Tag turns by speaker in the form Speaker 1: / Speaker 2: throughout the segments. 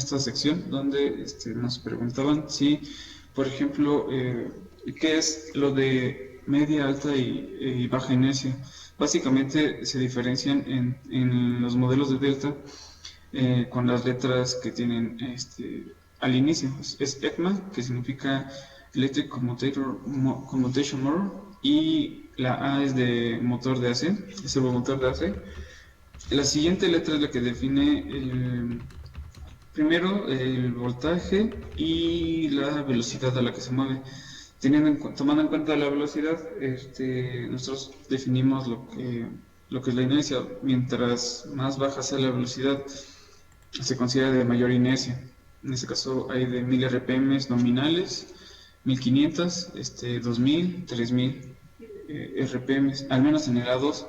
Speaker 1: esta sección donde nos preguntaban si, por ejemplo, qué es lo de media, alta y baja inercia. Básicamente se diferencian en los modelos de Delta con las letras que tienen al inicio. Es ECMA, que significa Electric Commutation Motor, y la A es de motor de AC, es el motor de AC. La siguiente letra es la que define primero el voltaje y la velocidad a la que se mueve. Tomando en cuenta la velocidad, nosotros definimos lo que es la inercia. Mientras más baja sea la velocidad, se considera de mayor inercia. En este caso hay de 1000 RPM nominales, 1500, 2000, 3000 RPM, al menos en el A2.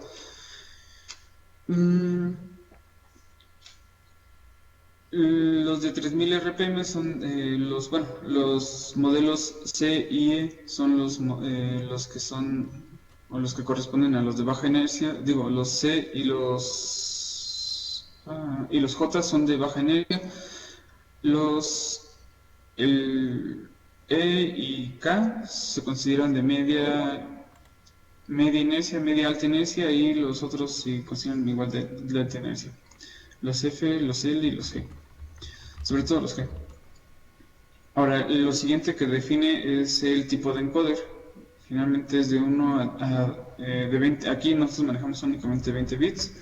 Speaker 1: Los de 3000 RPM son los modelos C y E son los que son, o los que corresponden a los de baja inercia. Digo, los C y los J son de baja inercia. El E y K se consideran de media inercia, media alta inercia, y los otros se consideran igual de alta inercia. Los F, los L y los G. Sobre todo los G. Ahora, lo siguiente que define es el tipo de encoder. Finalmente es de 1 de 20. Aquí nosotros manejamos únicamente 20 bits.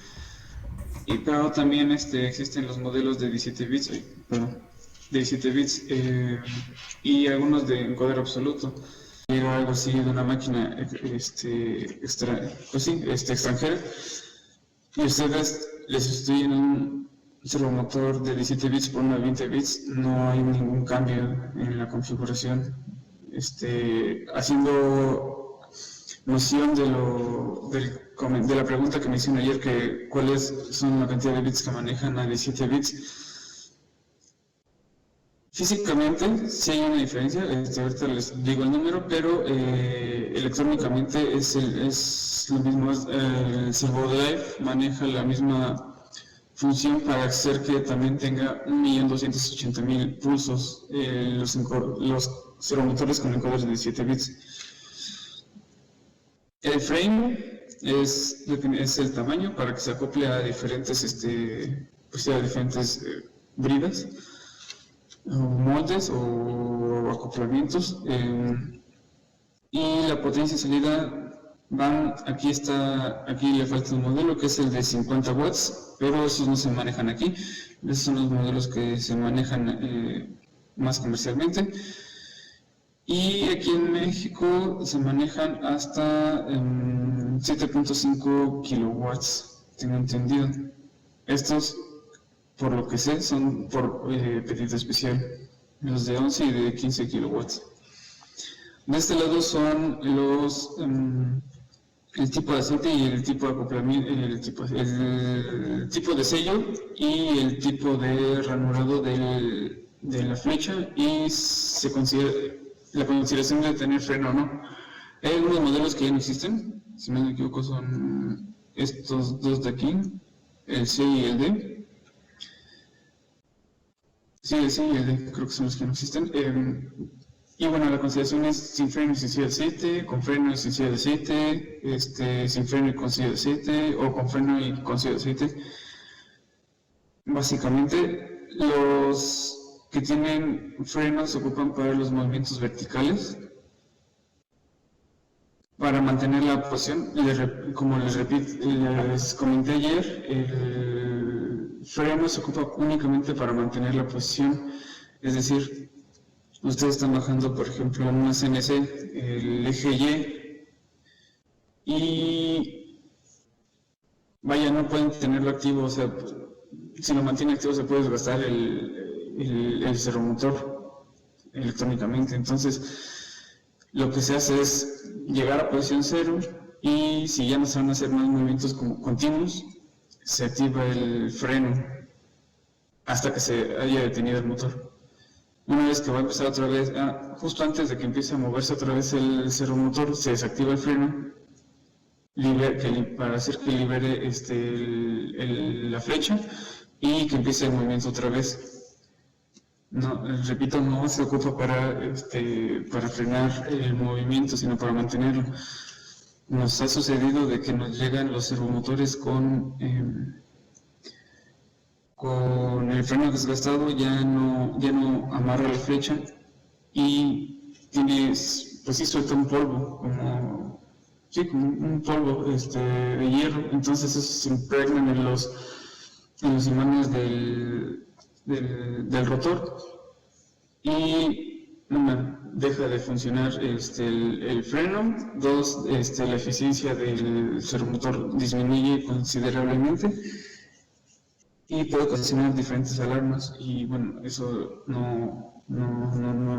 Speaker 1: Pero también existen los modelos de 17 bits. De 17 bits y algunos de encoder absoluto. Llega algo así de una máquina extranjera, y ustedes le sustituyen un servomotor de 17 bits por una de 20 bits, no hay ningún cambio en la configuración. Haciendo noción de la pregunta que me hicieron ayer, que cuáles son la cantidad de bits que manejan a 17 bits. Físicamente sí hay una diferencia, ahorita les digo el número, pero electrónicamente es lo mismo. El servodrive maneja la misma función para hacer que también tenga 1.280.000 pulsos los servomotores con encoders de 17 bits. El frame es el tamaño para que se acople a diferentes bridas, o moldes o acoplamientos, y la potencia de salida aquí le falta un modelo que es el de 50 watts, pero esos no se manejan aquí. Esos son los modelos que se manejan más comercialmente, y aquí en México se manejan hasta 7.5 kilowatts, tengo entendido. Estos, por lo que sé, son por pedido especial, los de 11 y de 15 kilowatts. De este lado son el tipo de aceite y el tipo de acoplamiento, el tipo de sello y el tipo de ranurado de la flecha, y se considera la consideración de tener freno o no. Hay algunos modelos que ya no existen, si no me equivoco son estos dos de aquí, el C y el D. Sí, el C y el D creo que son los que no existen. Y bueno, la consideración es sin freno y sin silla de aceite, con freno y sin silla de aceite, sin freno y con silla de aceite, o con freno y con silla de aceite. Básicamente, los que tienen frenos se ocupan para los movimientos verticales. Para mantener la posición, como les comenté ayer, el freno se ocupa únicamente para mantener la posición. Es decir, ustedes están bajando, por ejemplo, en una CNC, el eje Y, y vaya, no pueden tenerlo activo, o sea, si lo mantiene activo se puede desgastar el servomotor electrónicamente. Entonces, lo que se hace es llegar a posición cero, y si ya no se van a hacer más movimientos como continuos, se activa el freno hasta que se haya detenido el motor. Una vez que va a empezar otra vez, justo antes de que empiece a moverse otra vez el servomotor, se desactiva el freno para hacer que libere la flecha y que empiece el movimiento otra vez. No, repito, no se ocupa para frenar el movimiento, sino para mantenerlo. Nos ha sucedido de que nos llegan los servomotores con el freno desgastado, ya no amarra la flecha y tienes, pues sí, suelta un polvo, como un polvo de hierro, entonces eso se impregnan en los imanes del rotor y una, deja de funcionar el freno, dos, la eficiencia del servomotor disminuye considerablemente y puede ocasionar diferentes alarmas y bueno, eso no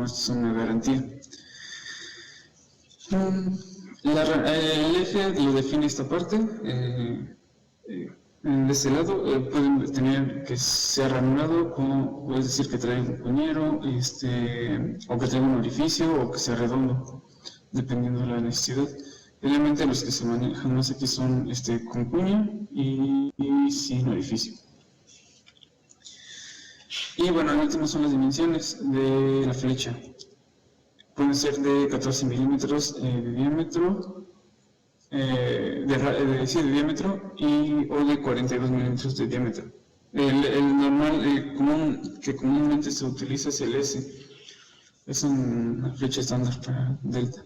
Speaker 1: es una garantía. El eje lo define esta parte. De este lado pueden tener que sea ranurado, o puedes decir que trae un cuñero, o que traiga un orificio, o que sea redondo, dependiendo de la necesidad. Obviamente los que se manejan más aquí son con cuña y sin orificio. Y bueno, el último son las dimensiones de la flecha. Pueden ser de 14 milímetros de diámetro, de diámetro o de 42 milímetros de diámetro. El normal, que comúnmente se utiliza es el S. Es una flecha estándar para Delta.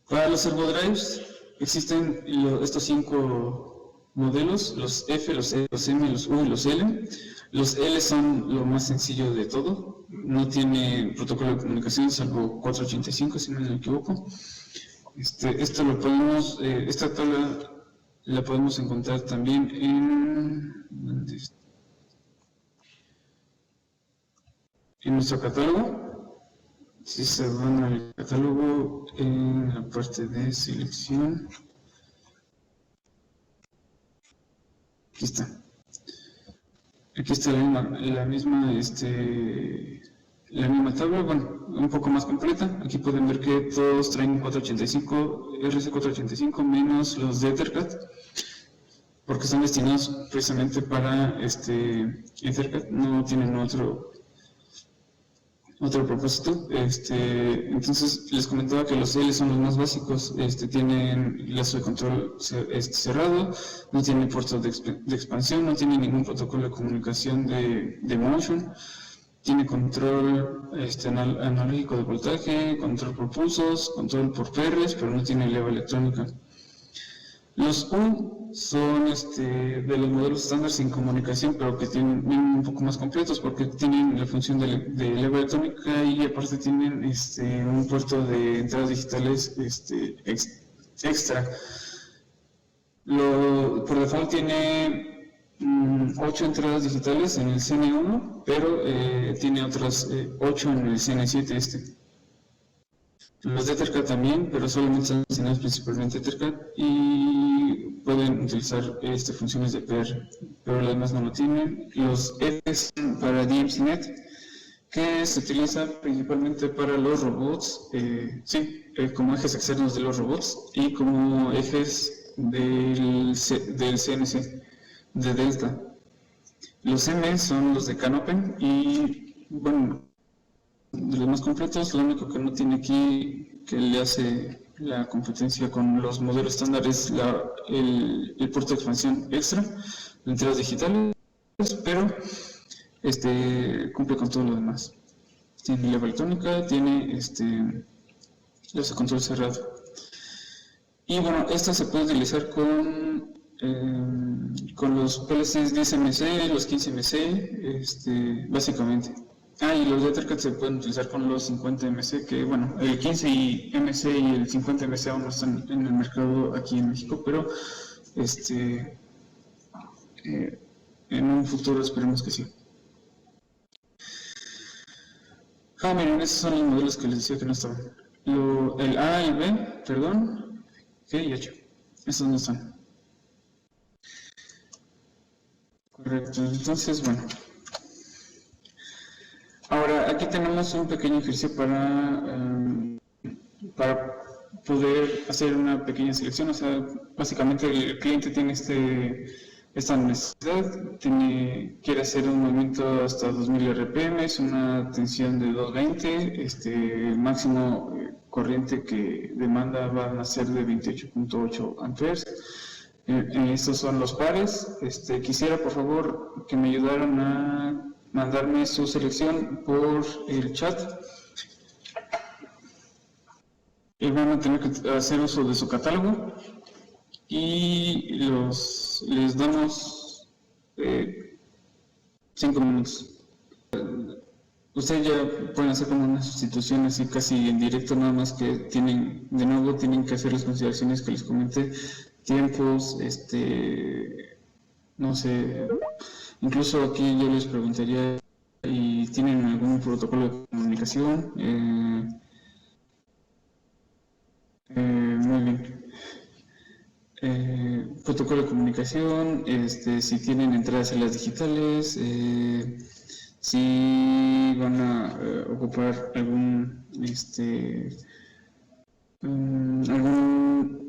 Speaker 1: Para los servodrives existen estos 5 modelos, los F, los E, los M, los U y los L. Los L son lo más sencillo de todo, no tiene protocolo de comunicación salvo 485 si no me equivoco. Esto lo podemos, esta tabla la podemos encontrar también en nuestro catálogo. Si se van al catálogo, en la parte de selección, aquí está. Aquí está la misma tabla, bueno, un poco más completa. Aquí pueden ver que todos traen 485, RC485 menos los de Ethercat, porque están destinados precisamente para Ethercat, no tienen otro propósito. Entonces les comentaba que los L son los más básicos, tienen lazo de control cerrado, no tienen puertos de expansión, no tienen ningún protocolo de comunicación de motion, tiene control analógico de voltaje, control por pulsos, control por PRs, pero no tiene leva electrónica. Los U son de los modelos estándar sin comunicación, pero que vienen un poco más completos porque tienen la función de leva electrónica y aparte tienen un puerto de entradas digitales extra. Por default tiene 8 entradas digitales en el CN1, pero tiene otras 8 en el CN7 Los de Ethercat también, pero solamente están destinados principalmente a Ethercat y pueden utilizar funciones de PR, pero las demás no lo tienen. Los Fs para DMCnet, que se utiliza principalmente para los robots, como ejes externos de los robots y como ejes del CNC de Delta. Los M son los de Canopen y, bueno, de los más completos, lo único que no tiene aquí que le hace la competencia con los modelos estándar es el puerto de expansión extra de entradas digitales, pero cumple con todo lo demás. Tiene leva electrónica, tiene los de control cerrado. Y bueno, esta se puede utilizar con los PLCs 10MC, los 15MC, básicamente. Y los de Ethercat se pueden utilizar con los 50MC, que bueno, el 15MC y el 50MC aún no están en el mercado aquí en México, pero en un futuro esperemos que sí. Miren, esos son los modelos que les decía que no estaban. El A y B, perdón, G y H, esos no están. Correcto, entonces bueno. Ahora, aquí tenemos un pequeño ejercicio para poder hacer una pequeña selección. O sea, básicamente el cliente tiene este esta necesidad, quiere hacer un movimiento hasta 2000 RPM, es una tensión de 220, el máximo corriente que demanda van a ser de 28.8 amperes. Estos son los pares. Quisiera por favor que me ayudaran a mandarme su selección por el chat. Y van a tener que hacer uso de su catálogo y les damos 5 minutos. Ustedes ya pueden hacer como una sustitución así casi en directo, nada más que tienen que hacer las consideraciones que les comenté, tiempos, no sé, incluso aquí yo les preguntaría, ¿y tienen algún protocolo de comunicación? Muy bien. Protocolo de comunicación, si tienen entradas en las digitales, si van a ocupar algún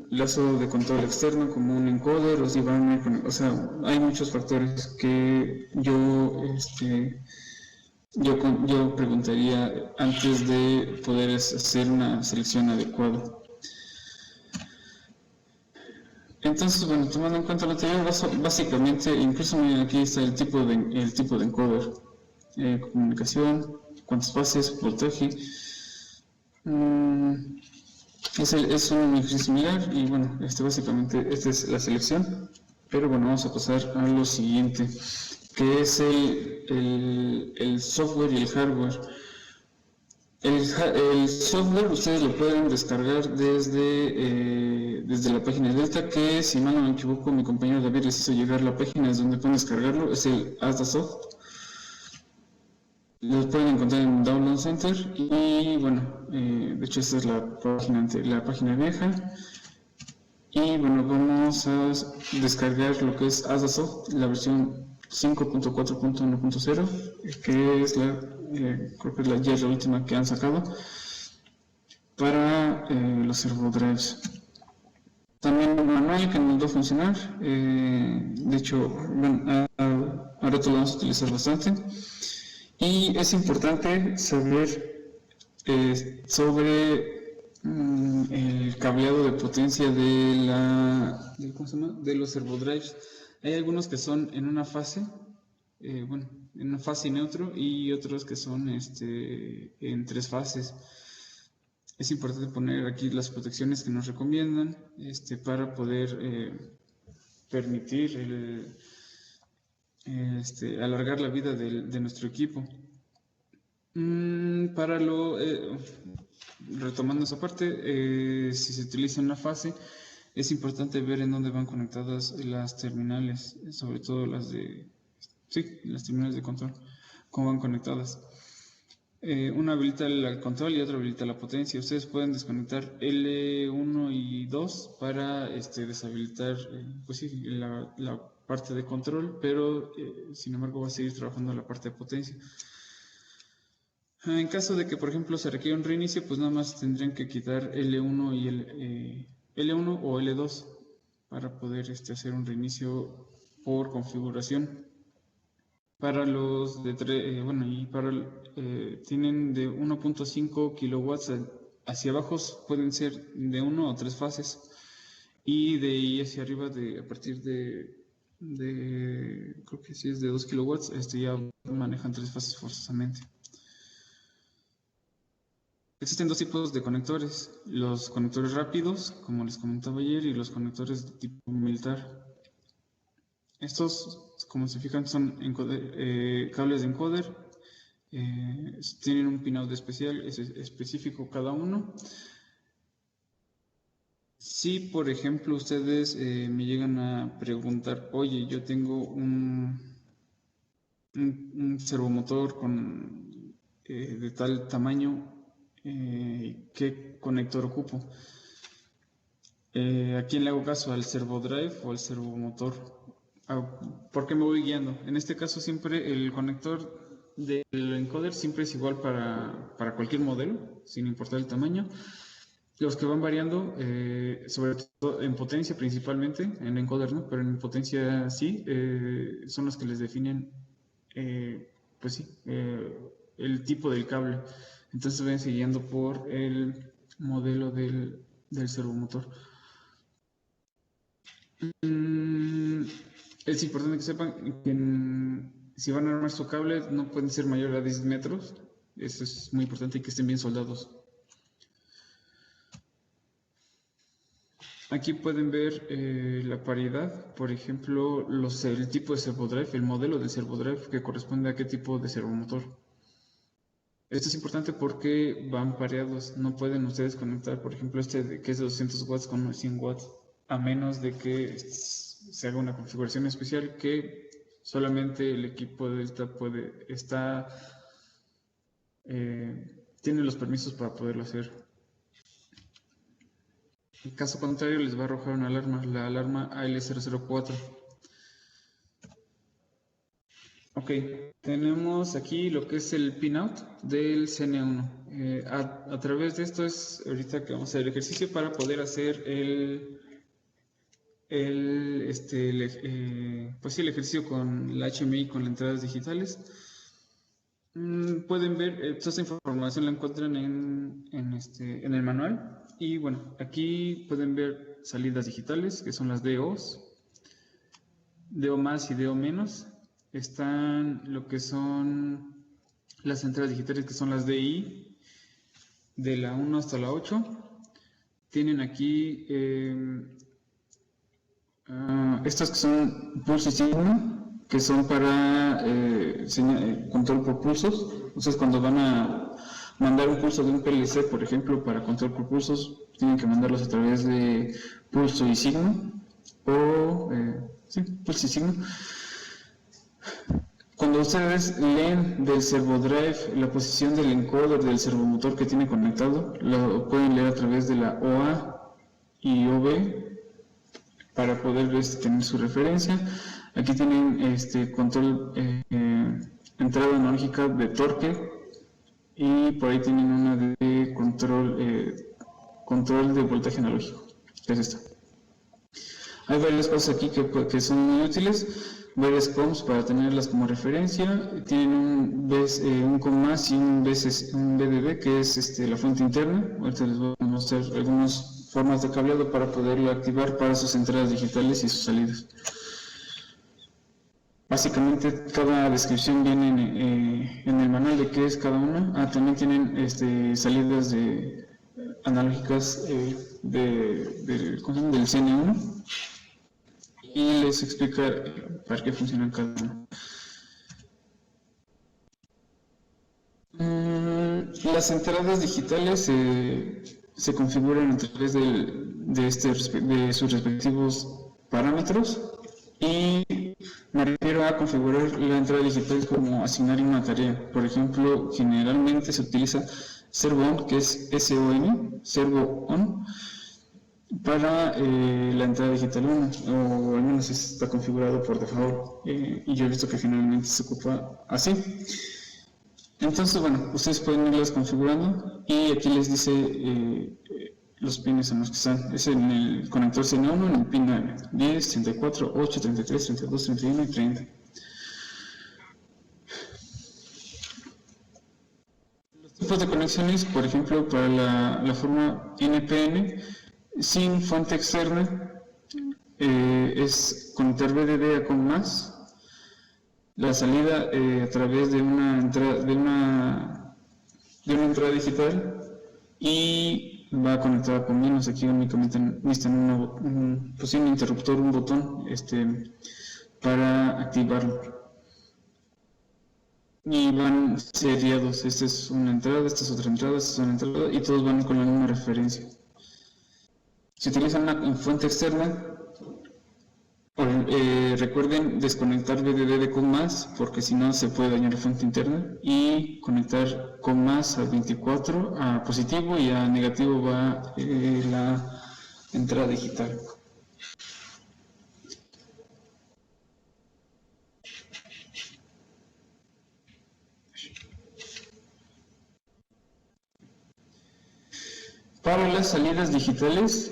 Speaker 1: lazo de control externo como un encoder, o si van a, o sea, hay muchos factores que yo preguntaría antes de poder hacer una selección adecuada. Entonces, bueno, tomando en cuenta lo anterior, básicamente, incluso aquí está el tipo de encoder, comunicación, cuántas fases, voltaje. Es un ejercicio similar y bueno, básicamente esta es la selección, pero bueno, vamos a pasar a lo siguiente, que es el software y el hardware. El software ustedes lo pueden descargar desde la página de Delta, que si mal no me equivoco mi compañero David les hizo llegar la página, es donde pueden descargarlo, es el ASDASoft. Lo pueden encontrar en Download Center y bueno, de hecho esta es la página vieja. Y bueno, vamos a descargar lo que es ASDASoft, la versión 5.4.1.0, que es creo que ya es la última que han sacado para los servodrives. También un manual que nos va a funcionar, de hecho, bueno, ahora lo vamos a utilizar bastante. Y es importante saber sobre el cableado de potencia de los servodrives. Hay algunos que son en una fase, en una fase y neutro, y otros que son en 3 fases. Es importante poner aquí las protecciones que nos recomiendan para poder permitir alargar la vida de nuestro equipo. Retomando esa parte, si se utiliza una fase, es importante ver en dónde van conectadas las terminales, sobre todo las terminales de control, cómo van conectadas. Una habilita el control y otra habilita la potencia. Ustedes pueden desconectar L1 y 2 para deshabilitar la parte de control, pero sin embargo va a seguir trabajando la parte de potencia. En caso de que, por ejemplo, se requiera un reinicio, pues nada más tendrían que quitar L1 y L1 o L2 para poder hacer un reinicio por configuración. Para los de tienen de 1.5 kilowatts hacia abajo, pueden ser de 1 o 3 fases, y de ahí hacia arriba, a partir de creo que sí es de 2 kilowatts, ya manejan 3 fases forzosamente. Existen 2 tipos de conectores: los conectores rápidos, como les comentaba ayer, y los conectores de tipo militar. Estos, como se fijan, son cables de encoder, tienen un pinout especial, es específico cada uno. Si, por ejemplo, ustedes me llegan a preguntar, oye, yo tengo un servomotor de tal tamaño, ¿qué conector ocupo? ¿A quién le hago caso? ¿Al servodrive o al servomotor? ¿Por qué me voy guiando? En este caso siempre el conector del encoder siempre es igual para cualquier modelo, sin importar el tamaño. Los que van variando, sobre todo en potencia principalmente, en encoder no, pero en potencia sí, son los que les definen, pues sí, el tipo del cable. Entonces ven siguiendo por el modelo del servomotor. Mm, es importante que sepan que si van a armar su cable no pueden ser mayor a 10 metros. Eso es muy importante y que estén bien soldados. Aquí pueden ver la paridad, por ejemplo, el tipo de servodrive, el modelo del servodrive que corresponde a qué tipo de servomotor. Esto es importante porque van pareados, no pueden ustedes conectar, por ejemplo, que es de 200 watts con 100 watts, a menos de que se haga una configuración especial que solamente el equipo Delta tiene los permisos para poderlo hacer. En caso contrario, les va a arrojar una alarma, la alarma AL004. Ok, tenemos aquí lo que es el pinout del CN1. A través de esto es ahorita que vamos a hacer el ejercicio para poder hacer pues sí, el ejercicio con la HMI, con las entradas digitales. Pueden ver, toda esta información la encuentran en el manual. Y bueno, aquí pueden ver salidas digitales, que son las DOs, DO más y DO menos. Están lo que son las entradas digitales, que son las DI, de la 1 hasta la 8. Tienen aquí estas que son pulso y signo, que son para control por pulsos. Entonces, cuando van a mandar un pulso de un PLC, por ejemplo, para control por pulsos, tienen que mandarlos a través de pulso y signo, o sí, pulso y signo. Cuando ustedes leen del servodrive la posición del encoder del servomotor que tiene conectado, lo pueden leer a través de la OA y OB para poder tener su referencia. Aquí tienen control, entrada analógica de torque, y por ahí tienen una de control de voltaje analógico, que es esta. Hay varias cosas aquí que son muy útiles, varias comps para tenerlas como referencia. Tienen un COM más y un BDD, que es la fuente interna. Ahorita les voy a mostrar algunas formas de cableado para poderlo activar para sus entradas digitales y sus salidas. Básicamente cada descripción viene en el manual de qué es cada una. También tienen salidas analógicas del CN1, y les explica para qué funcionan cada uno. Las entradas digitales se configuran a través de sus respectivos parámetros, y me refiero a configurar la entrada digital como asignar una tarea. Por ejemplo, generalmente se utiliza Servo On, que es SON, Servo On, para la entrada digital 1, o al menos está configurado por default, y yo he visto que finalmente se ocupa así. Entonces, bueno, ustedes pueden irlas configurando, y aquí les dice los pines en los que están. Es en el conector CN1, en el pin 9, 10, 34, 8, 33, 32, 31 y 30. Los tipos de conexiones, por ejemplo, para la forma NPN, sin fuente externa, es conectar BDD a COM más, la salida a través de una entrada digital, y va conectada con menos. Aquí únicamente necesitan un interruptor, un botón para activarlo, y van seriados. Esta es una entrada, esta es otra entrada, esta es una entrada, y todos van con la misma referencia. Si utilizan una fuente externa, recuerden desconectar BDD de COM más, porque si no se puede dañar la fuente interna, y conectar COM más a 24 a positivo, y a negativo va la entrada digital. Para las salidas digitales,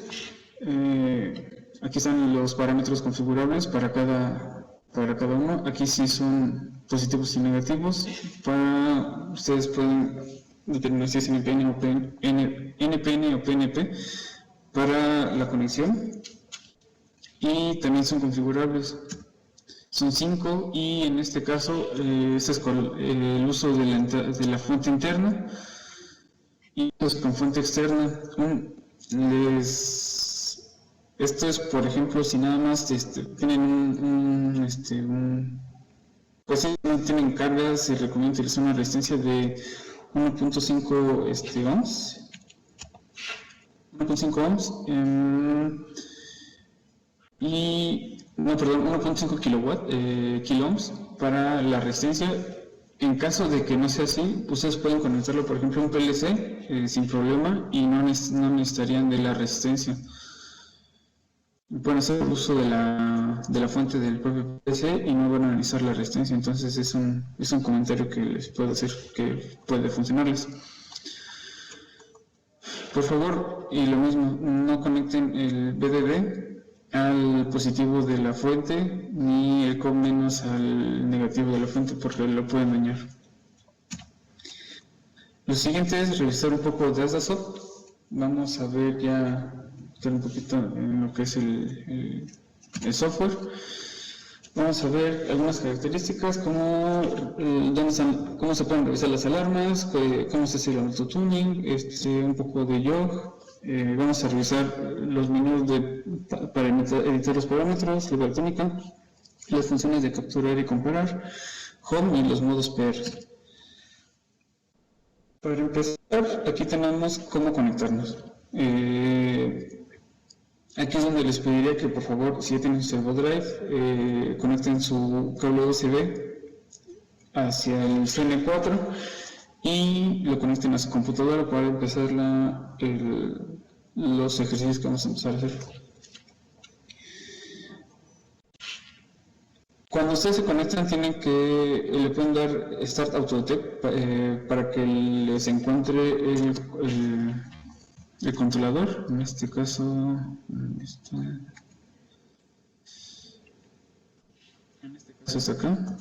Speaker 1: aquí están los parámetros configurables para cada uno. Aquí sí son positivos y negativos. Ustedes pueden determinar si es NPN o PNP para la conexión. Y también son configurables. Son 5 y en este caso este es el uso de la fuente interna y pues con fuente externa. Esto es, por ejemplo, si nada más tienen pues si no tienen carga, se recomienda utilizar una resistencia de 1.5 ohms. 1.5 ohms. Y no, perdón, 1.5 kilo ohms para la resistencia. En caso de que no sea así, ustedes pueden conectarlo, por ejemplo, a un PLC sin problema y no necesitarían de la resistencia. Pueden hacer uso de la fuente del propio PLC y no van a analizar la resistencia. Entonces es un comentario que les puedo hacer que puede funcionarles. Por favor, y lo mismo, no conecten el VDD al positivo de la fuente ni el COM menos al negativo de la fuente porque lo pueden dañar. Lo siguiente es revisar un poco de Asdasoft. Vamos a ver ya un poquito en lo que es el software. Vamos a ver algunas características como cómo se pueden revisar las alarmas, cómo se hace el autotuning, un poco de YOG. Vamos a revisar los menús para editar los parámetros, la técnica, las funciones de capturar y comparar, Home y los modos PR. Para empezar, aquí tenemos cómo conectarnos. Aquí es donde les pediría que por favor, si ya tienen su servo drive, conecten su cable USB hacia el CN4 y lo conecten a su computadora para empezar los ejercicios que vamos a empezar a hacer. Cuando ustedes se conectan le pueden dar Start Autodetect para que les encuentre el controlador. En este caso, ¿dónde está? En este caso es acá.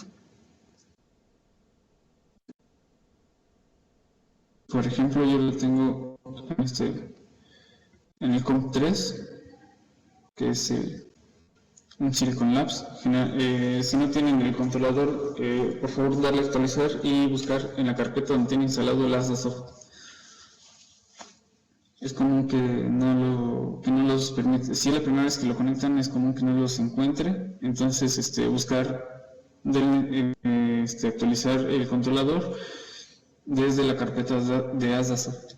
Speaker 1: Por ejemplo, yo lo tengo en el COM3, que es un Silicon Labs. Si no tienen el controlador, por favor darle a actualizar y buscar en la carpeta donde tiene instalado el Asdasoft. Es común que no los permite. Si es la primera vez que lo conectan, es común que no los encuentre. Entonces, buscar actualizar el controlador desde la carpeta de Asdasoft.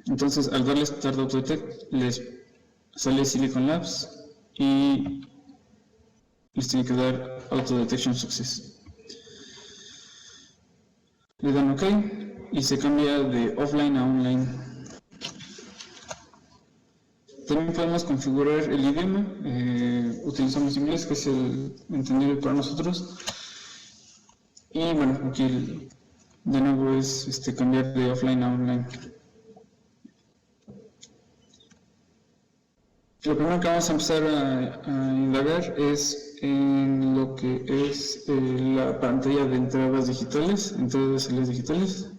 Speaker 1: Entonces, al darle Start Autodetect, les sale Silicon Labs y les tiene que dar Auto Detection Success. Le dan OK y se cambia de offline a online. También podemos configurar el idioma. Utilizamos inglés, que es el entendible para nosotros. Y bueno, aquí de nuevo es cambiar de offline a online. Lo primero que vamos a empezar a indagar es en lo que es la pantalla de entradas digitales, entradas y salidas digitales.